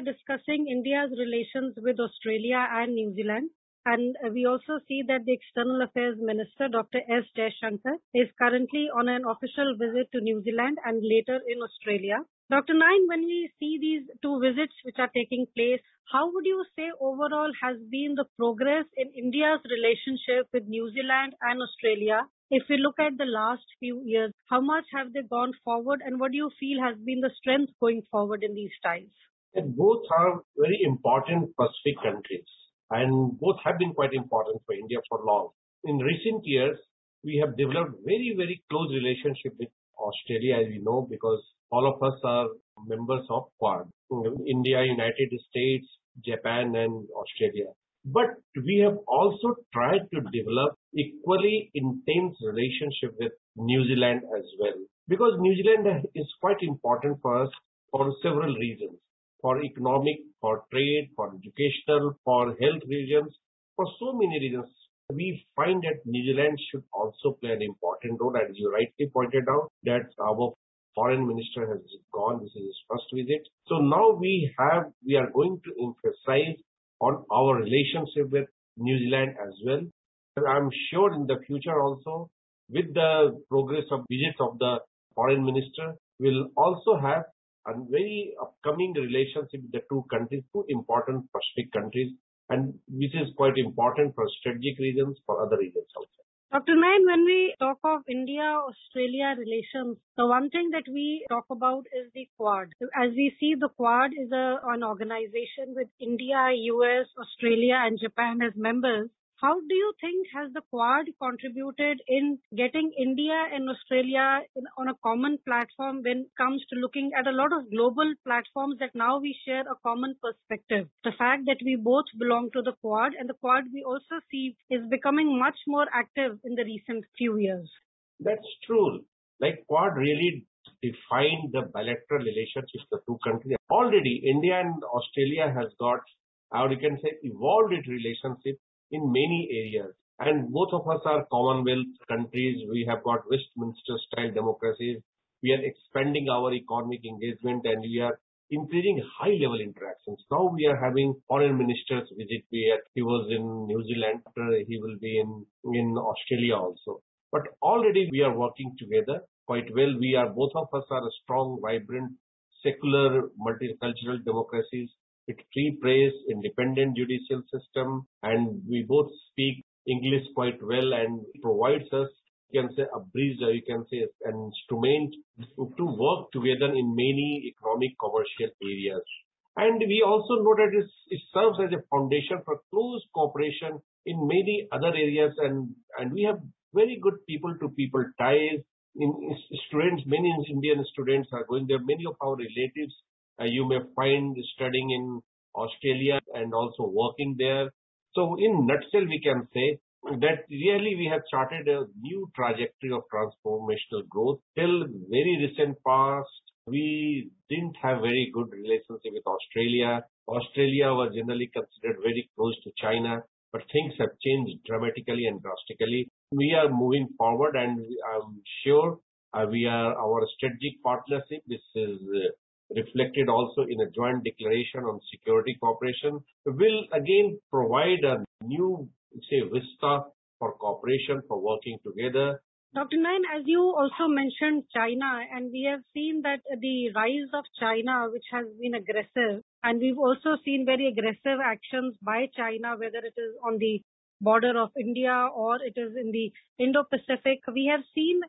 are discussing India's relations with Australia and New Zealand. And we also see that the External Affairs Minister, Dr. S. Jaishankar, is currently on an official visit to New Zealand and later in Australia. Dr. Nain, when we see these two visits which are taking place, how would you say overall has been the progress in India's relationship with New Zealand and Australia? If we look at the last few years, how much have they gone forward and what do you feel has been the strength going forward in these ties? Both are very important Pacific countries and both have been quite important for India for long. In recent years, we have developed very, very close relationship with Australia, as we know, because all of us are members of Quad. India, United States, Japan and Australia. But we have also tried to develop equally intense relationship with New Zealand as well. Because New Zealand is quite important for us for several reasons. For economic, for trade, for educational, for health reasons, for so many reasons. We find that New Zealand should also play an important role, as you rightly pointed out, that our foreign minister has gone. This is his first visit. So now we are going to emphasize on our relationship with New Zealand as well. And I'm sure in the future also, with the progress of visits of the foreign minister, we'll also have a very upcoming relationship with the two countries, two important Pacific countries, and which is quite important for strategic reasons, for other reasons also. Dr. Nain, when we talk of India-Australia relations, the one thing that we talk about is the Quad. As we see, the Quad is an organization with India, US, Australia and Japan as members. How do you think has the Quad contributed in getting India and Australia on a common platform when it comes to looking at a lot of global platforms that now we share a common perspective? The fact that we both belong to the Quad and the Quad we also see is becoming much more active in the recent few years. That's true. Like Quad really defined the bilateral relationships of the two countries. Already India and Australia has got, how you can say, evolved its relationship in many areas. And both of us are Commonwealth countries. We have got Westminster-style democracies. We are expanding our economic engagement and we are increasing high-level interactions. Now we are having foreign ministers visit. He was in New Zealand. He will be in Australia also. But already we are working together quite well. Both of us are a strong, vibrant, secular, multicultural democracies. With free press, independent judicial system, and we both speak English quite well and provides us, you can say, a bridge, you can say, an instrument to work together in many economic, commercial areas. And we also know that it serves as a foundation for close cooperation in many other areas, and we have very good people-to-people ties. Many Indian students are going there. Many of our relatives you may find studying in Australia and also working there. So in nutshell, we can say that really we have charted a new trajectory of transformational growth. Till very recent past, we didn't have very good relationship with Australia. Australia was generally considered very close to China, but things have changed dramatically and drastically. We are moving forward and I'm sure our strategic partnership, this is reflected also in a joint declaration on security cooperation, will again provide a new, vista for cooperation, for working together. Dr. Nain, as you also mentioned China, and we have seen that the rise of China, which has been aggressive, and we've also seen very aggressive actions by China, whether it is on the border of India or it is in the Indo-Pacific. We have seen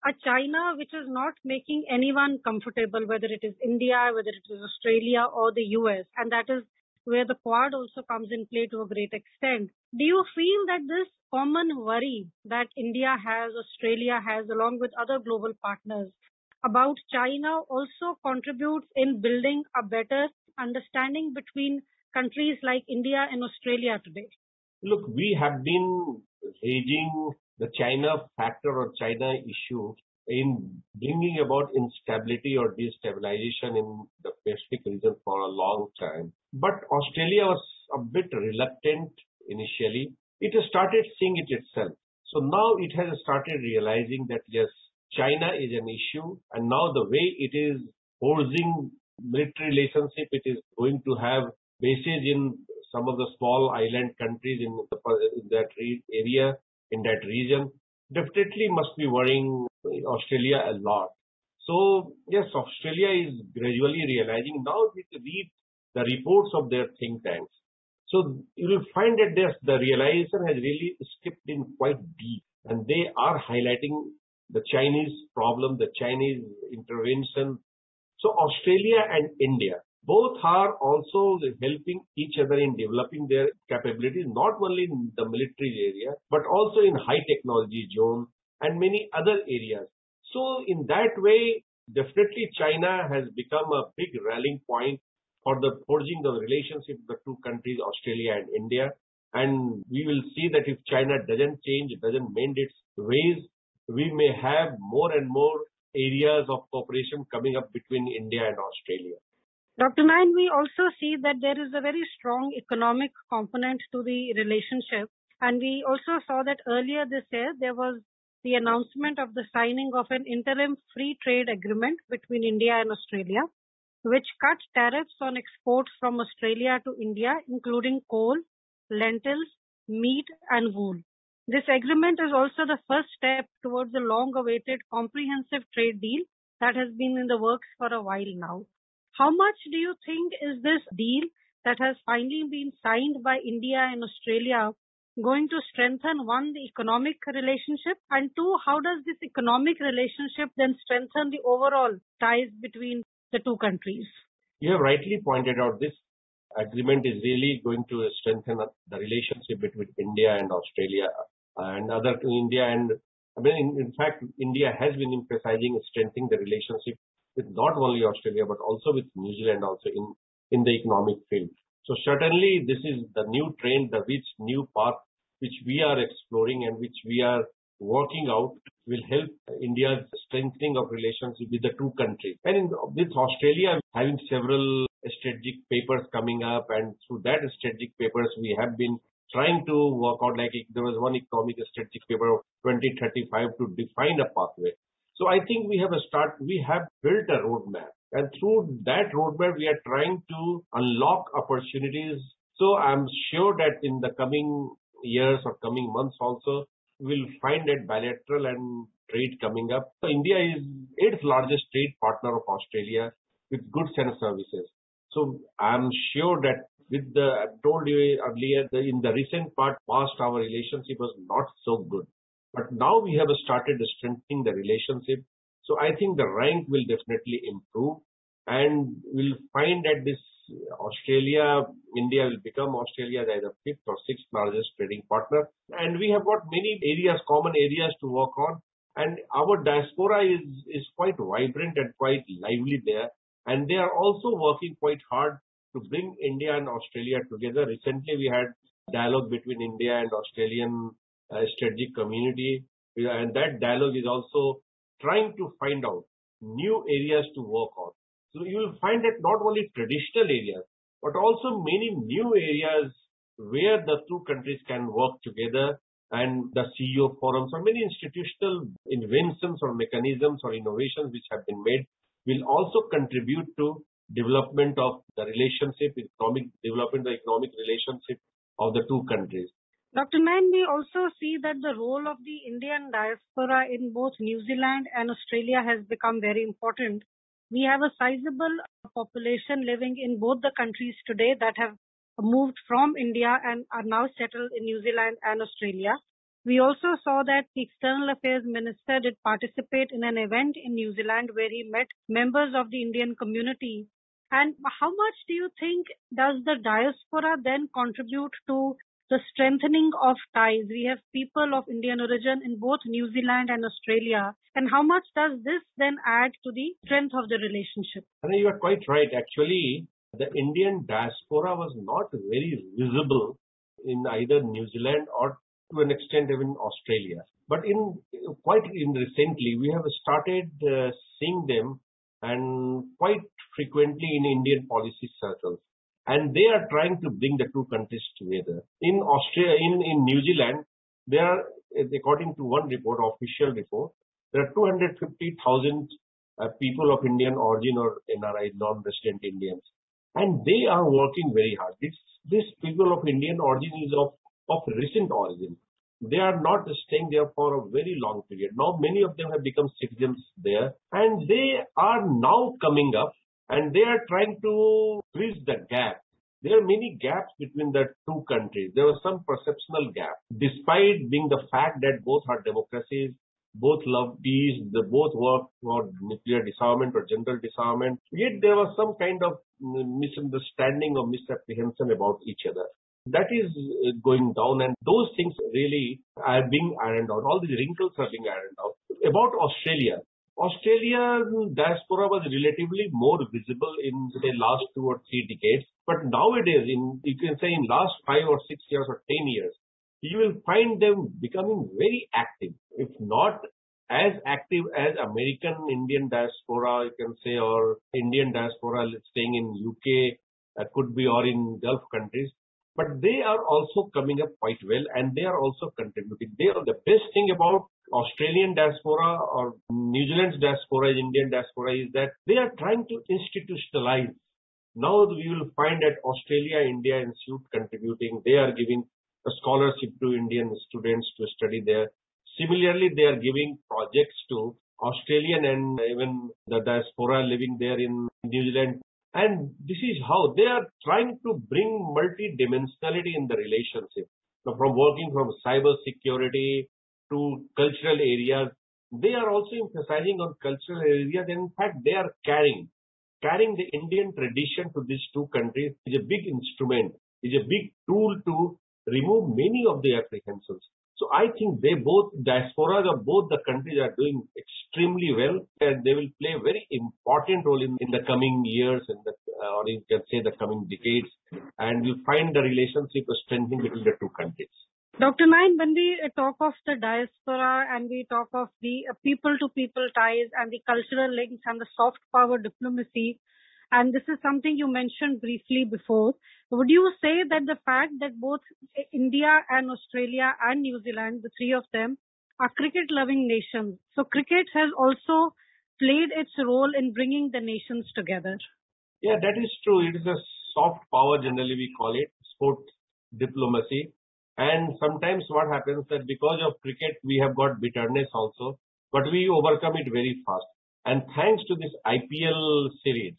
a China which is not making anyone comfortable, whether it is India, whether it is Australia or the US. And that is where the Quad also comes in play to a great extent. Do you feel that this common worry that India has, Australia has, along with other global partners about China also contributes in building a better understanding between countries like India and Australia today? Look, we have been raising the China factor or China issue in bringing about instability or destabilization in the Pacific region for a long time. But Australia was a bit reluctant initially. It has started seeing it itself. So now it has started realizing that yes, China is an issue, and now the way it is forcing military relationship. It is going to have bases in some of the small island countries in that area, in that region. Definitely must be worrying Australia a lot. So yes, Australia is gradually realizing now with read the reports of their think tanks. So you will find that the realization has really skipped in quite deep, and they are highlighting the Chinese problem, the Chinese intervention. So Australia and India both are also helping each other in developing their capabilities, not only in the military area, but also in high technology zone and many other areas. So in that way, definitely China has become a big rallying point for the forging the relationship of the two countries, Australia and India. And we will see that if China doesn't change, doesn't mend its ways, we may have more and more areas of cooperation coming up between India and Australia. Dr. Nayan, we also see that there is a very strong economic component to the relationship. And we also saw that earlier this year, there was the announcement of the signing of an interim free trade agreement between India and Australia, which cut tariffs on exports from Australia to India, including coal, lentils, meat, and wool. This agreement is also the first step towards a long-awaited comprehensive trade deal that has been in the works for a while now. How much do you think is this deal that has finally been signed by India and Australia going to strengthen, one, the economic relationship, and two, how does this economic relationship then strengthen the overall ties between the two countries? You have rightly pointed out this agreement is really going to strengthen the relationship between India and Australia and other India. And I mean, in fact, India has been emphasizing strengthening the relationship with not only Australia, but also with New Zealand also in the economic field. So certainly this is the new trend, new path which we are exploring and which we are working out will help India's strengthening of relations with the two countries. And with Australia having several strategic papers coming up, and through that strategic papers we have been trying to work out, like there was one economic strategic paper of 2035 to define a pathway. So I think we have built a roadmap, and through that roadmap we are trying to unlock opportunities. So I'm sure that in the coming years or coming months also, we'll find that bilateral and trade coming up. So India is 8th largest trade partner of Australia with goods and services. So I'm sure that I told you earlier, in the recent past, our relationship was not so good. But now we have started strengthening the relationship. So I think the rank will definitely improve, and we'll find that India will become Australia's either 5th or 6th largest trading partner. And we have got many common areas to work on. And our diaspora is quite vibrant and quite lively there. And they are also working quite hard to bring India and Australia together. Recently, we had dialogue between India and Australian strategic community. And that dialogue is also trying to find out new areas to work on. So you will find that not only traditional areas, but also many new areas where the two countries can work together, and the CEO forums or many institutional inventions or mechanisms or innovations which have been made will also contribute to development of the relationship, the economic relationship of the two countries. Dr. Nayan, we also see that the role of the Indian diaspora in both New Zealand and Australia has become very important. We have a sizable population living in both the countries today that have moved from India and are now settled in New Zealand and Australia. We also saw that the External Affairs Minister did participate in an event in New Zealand where he met members of the Indian community. And how much do you think does the diaspora then contribute to the strengthening of ties? We have people of Indian origin in both New Zealand and Australia. And how much does this then add to the strength of the relationship? You are quite right. Actually, the Indian diaspora was not very visible in either New Zealand or to an extent even Australia. But recently, we have started seeing them and quite frequently in Indian policy circles. And they are trying to bring the two countries together. In Australia, in New Zealand, there are, according to one report, official report, there are 250,000 people of Indian origin or NRI, non-resident Indians. And they are working very hard. This people of Indian origin is of recent origin. They are not staying there for a very long period. Now many of them have become citizens there, and they are now coming up and they are trying to bridge the gap. There are many gaps between the two countries. There was some perceptual gap. Despite being the fact that both are democracies, both love peace, they both work for nuclear disarmament or general disarmament, yet there was some kind of misunderstanding or misapprehension about each other. That is going down, and those things really are being ironed out. All these wrinkles are being ironed out. About Australia, Australian diaspora was relatively more visible in the last 2 or 3 decades, but nowadays, you can say in last 5 or 6 years or 10 years, you will find them becoming very active, if not as active as American Indian diaspora, you can say, or Indian diaspora staying in UK, could be, or in Gulf countries. But they are also coming up quite well, and they are also contributing. They are the best thing about Australian diaspora or New Zealand's diaspora, Indian diaspora, is that they are trying to institutionalize. Now we will find that Australia India Institute contributing. They are giving a scholarship to Indian students to study there. Similarly, they are giving projects to Australian and even the diaspora living there in New Zealand. And this is how they are trying to bring multidimensionality in the relationship. So from working from cyber security to cultural areas, they are also emphasizing on cultural areas. And in fact, they are carrying the Indian tradition to these two countries is a big instrument, is a big tool to remove many of the apprehensions. So I think diasporas of both the countries are doing extremely well, and they will play a very important role in the coming years, or you can say the coming decades, and you'll find the relationship strengthening between the two countries. Dr. Nayan, when we talk of the diaspora and we talk of the people-to-people ties and the cultural links and the soft power diplomacy, and this is something you mentioned briefly before, would you say that the fact that both India and Australia and New Zealand, the three of them, are cricket-loving nations, so cricket has also played its role in bringing the nations together? Yeah, that is true. It is a soft power, generally we call it, sport diplomacy. And sometimes what happens that because of cricket, we have got bitterness also, but we overcome it very fast. And thanks to this IPL series,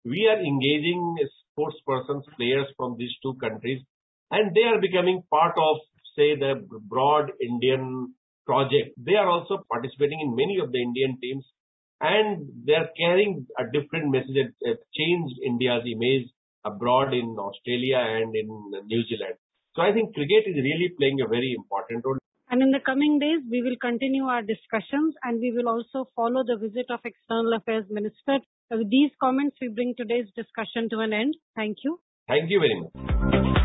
we are engaging sports persons, players from these two countries, and they are becoming part of, say, the broad Indian project. They are also participating in many of the Indian teams, and they are carrying a different message that changed India's image abroad in Australia and in New Zealand. So I think cricket is really playing a very important role. And in the coming days, we will continue our discussions, and we will also follow the visit of External Affairs Minister. With these comments, we bring today's discussion to an end. Thank you. Thank you very much.